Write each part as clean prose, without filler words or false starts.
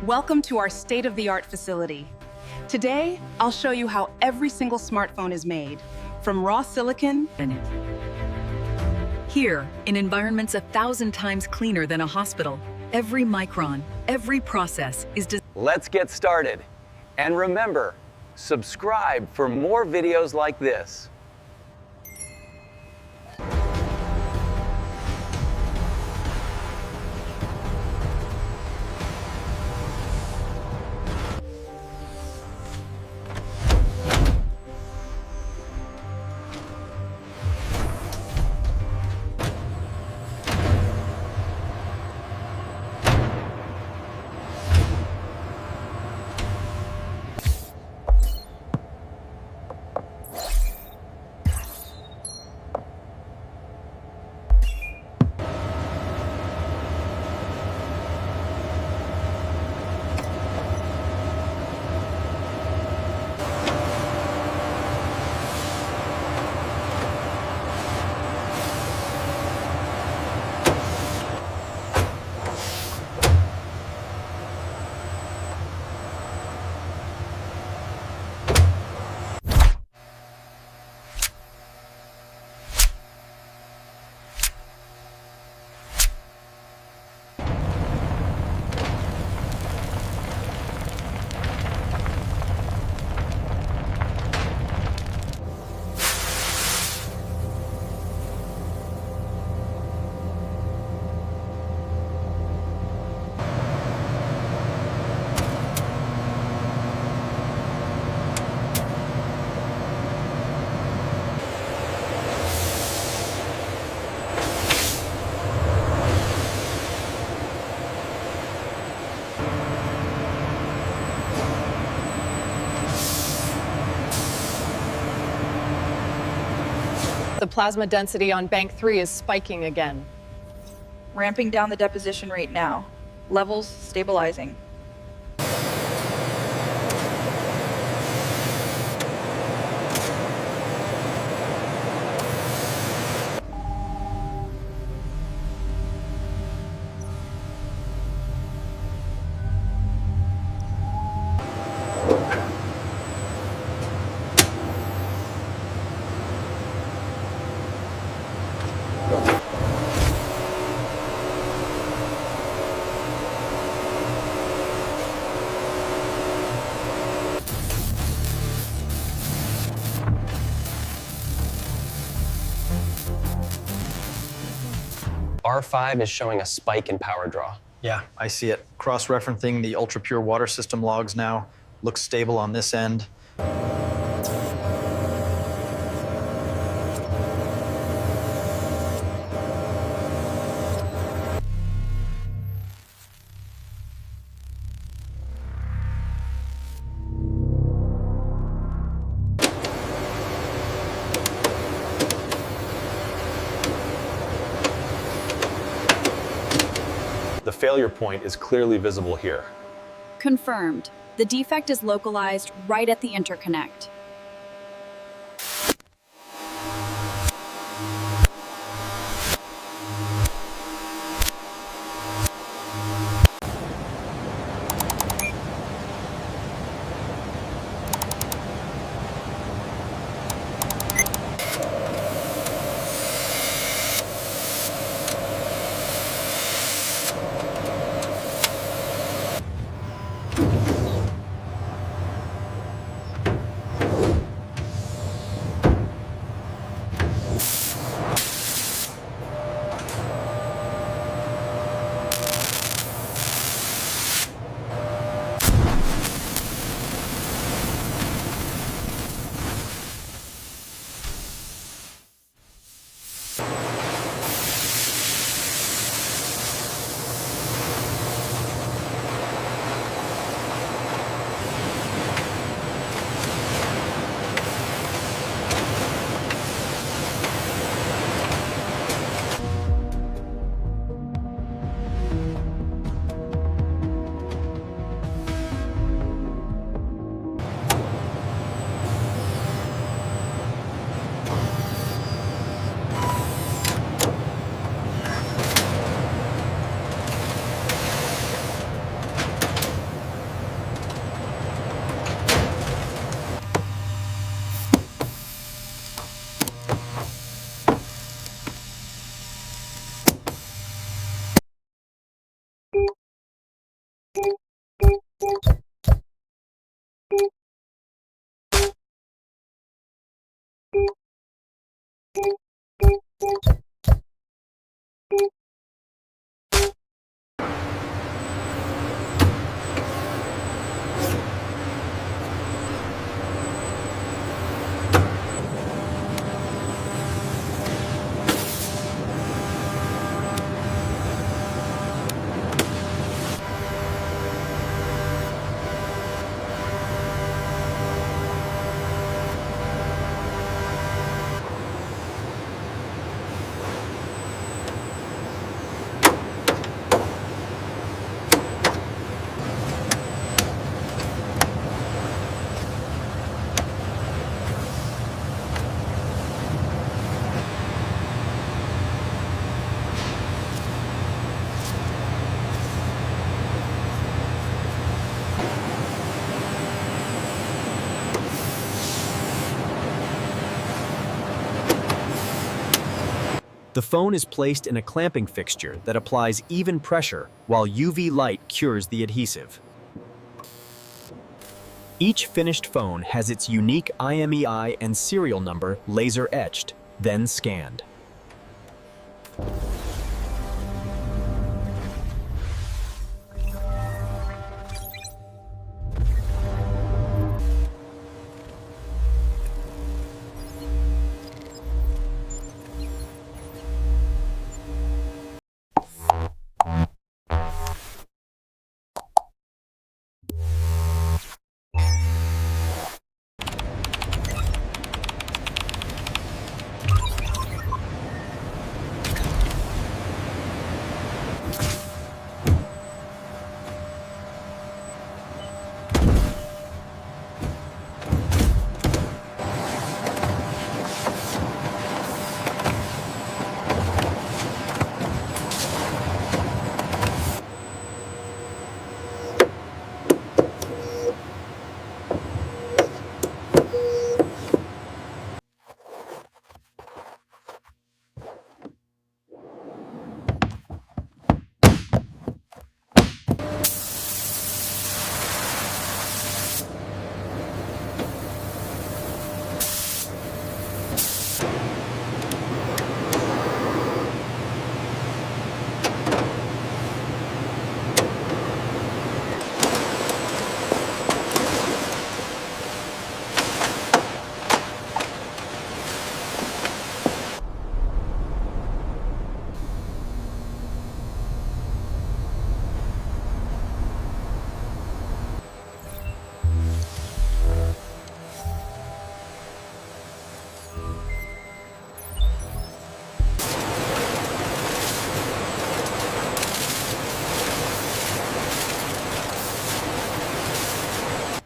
Welcome to our state-of-the-art facility. Today, I'll show you how every single smartphone is made, from raw silicon. Here, in environments 1,000 times cleaner than a hospital, every micron, every process is designed. Let's get started. And remember, subscribe for more videos like this. The plasma density on bank 3 is spiking again. Ramping down the deposition rate now. Levels stabilizing. R5 is showing a spike in power draw. Yeah, I see it. Cross-referencing the ultra-pure water system logs now. Looks stable on this end. The failure point is clearly visible here. Confirmed. The defect is localized right at the interconnect. The phone is placed in a clamping fixture that applies even pressure while UV light cures the adhesive. Each finished phone has its unique IMEI and serial number laser etched, then scanned.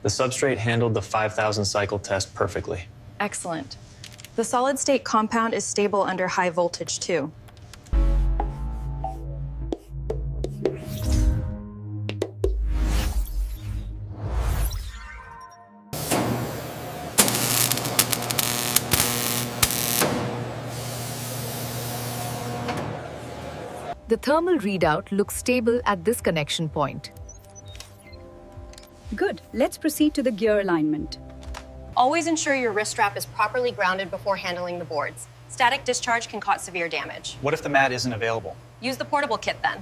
The substrate handled the 5,000 cycle test perfectly. Excellent. The solid-state compound is stable under high voltage, too. The thermal readout looks stable at this connection point. Good. Let's proceed to the gear alignment. Always ensure your wrist strap is properly grounded before handling the boards. Static discharge can cause severe damage. What if the mat isn't available? Use the portable kit then.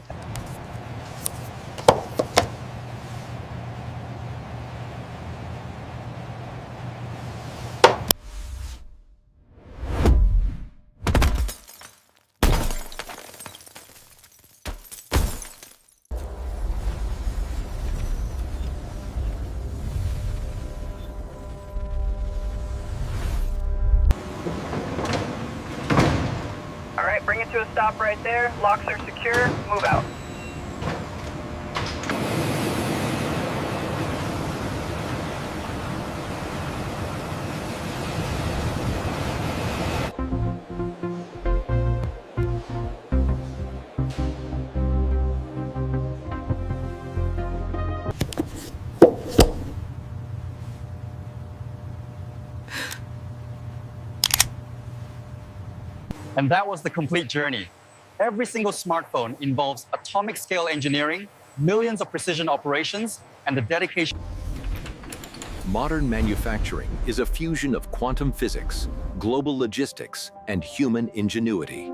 All right, bring it to a stop right there. Locks are secure. Move out. And that was the complete journey. Every single smartphone involves atomic scale engineering, millions of precision operations, and the dedication. Modern manufacturing is a fusion of quantum physics, global logistics, and human ingenuity.